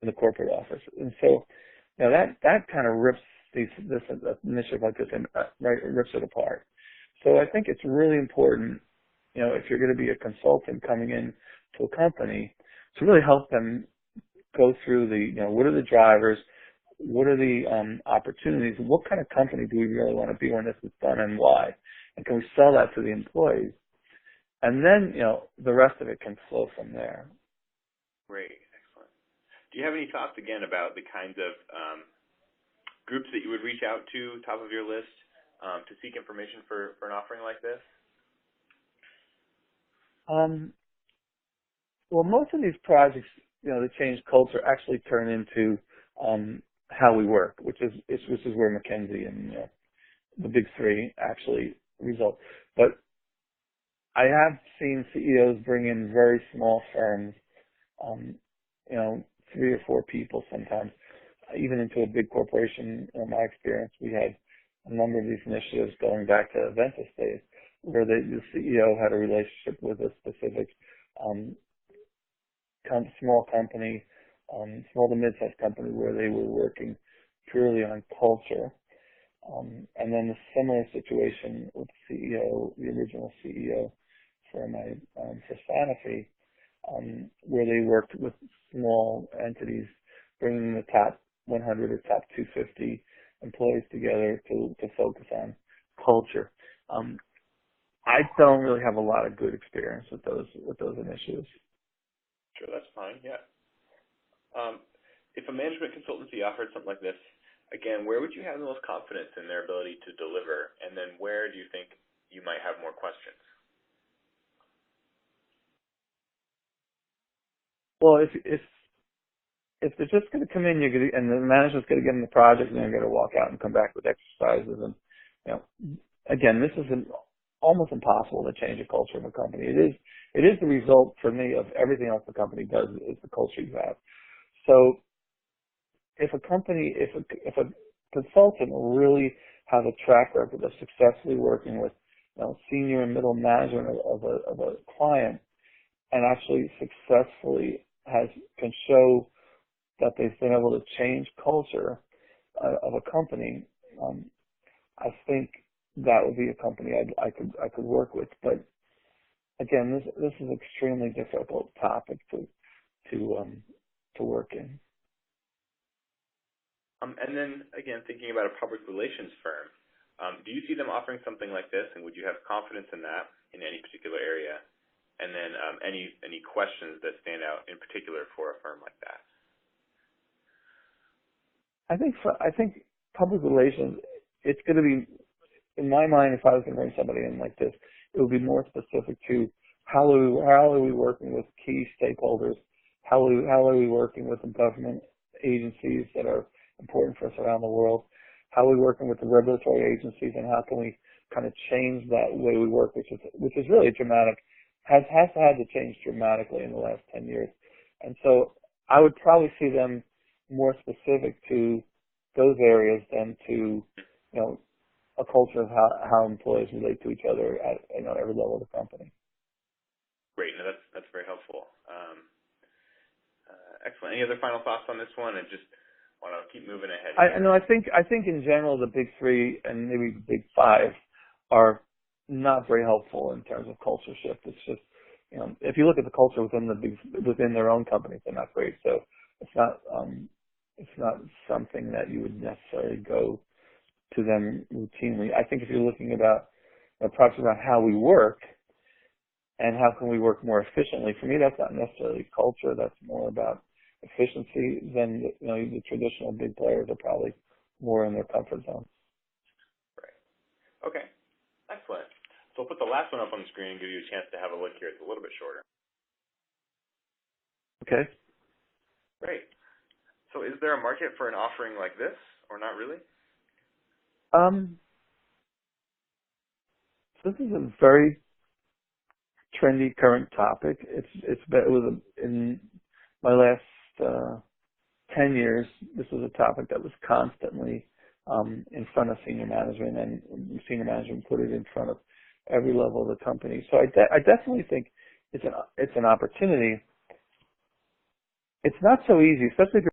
in the corporate office. And so, that kind of rips this initiative like this and rips it apart. So I think it's really important, if you're going to be a consultant coming in to a company, to really help them go through what are the drivers, what are the opportunities, and what kind of company do we really want to be when this is done and why? And can we sell that to the employees? And then, the rest of it can flow from there. Great. Excellent. Do you have any thoughts, again, about the kinds of groups that you would reach out to, top of your list, to seek information for an offering like this? Well, most of these projects, that change culture actually turn into how we work, which is where McKinsey and the big three actually result. But I have seen CEOs bring in very small firms, 3 or 4 people sometimes, even into a big corporation. In my experience, we had a number of these initiatives going back to Aventus days, where the CEO had a relationship with a specific small company, small to mid-sized company, where they were working purely on culture. And then a similar situation with the original CEO for Sanofi, where they worked with small entities, bringing the top 100 or top 250 employees together to focus on culture. I don't really have a lot of good experience with those initiatives. Sure, that's fine. Yeah. If a management consultancy offered something like this, again, where would you have the most confidence in their ability to deliver, and then where do you think you might have more questions? Well, if they're just going to come in, and the management's going to give them the project, and they're going to walk out and come back with exercises, and again, this is almost impossible to change a culture of a company. It is the result for me of everything else the company does is the culture you have. So if a consultant really has a track record of successfully working with senior and middle management of a client, and actually successfully can show that they've been able to change culture of a company, I think that would be a company I could work with. But again, this is an extremely difficult topic to work in. And then again, thinking about a public relations firm, do you see them offering something like this, and would you have confidence in that in any particular area? And then any questions that stand out in particular for a firm like that? I think public relations, it's going to be, in my mind, if I was going to bring somebody in like this, it would be more specific to how are we working with key stakeholders, how are we working with the government agencies that are important for us around the world, how are we working with the regulatory agencies, and how can we kind of change that way we work, which is really dramatic, has had to change dramatically in the last 10 years. And so I would probably see them more specific to those areas than to, a culture of how employees relate to each other at every level of the company. Great. No, that's very helpful. Excellent. Any other final thoughts on this one? And just want to keep moving ahead. I think in general the big three and maybe the big five are not very helpful in terms of culture shift. It's just, if you look at the culture within their own companies, they're not great. So it's not something that you would necessarily go to them routinely. I think if you're looking about projects about how we work and how can we work more efficiently, for me that's not necessarily culture. That's more about efficiency. Then the traditional big players are probably more in their comfort zone. Right. Okay. Excellent. So I'll put the last one up on the screen and give you a chance to have a look here. It's a little bit shorter. Okay. Great. So is there a market for an offering like this, or not really? This is a very trendy current topic. It was in my last 10 years. This was a topic that was constantly in front of senior management, and senior management put it in front of every level of the company. So I definitely think it's an opportunity. It's not so easy, especially if you're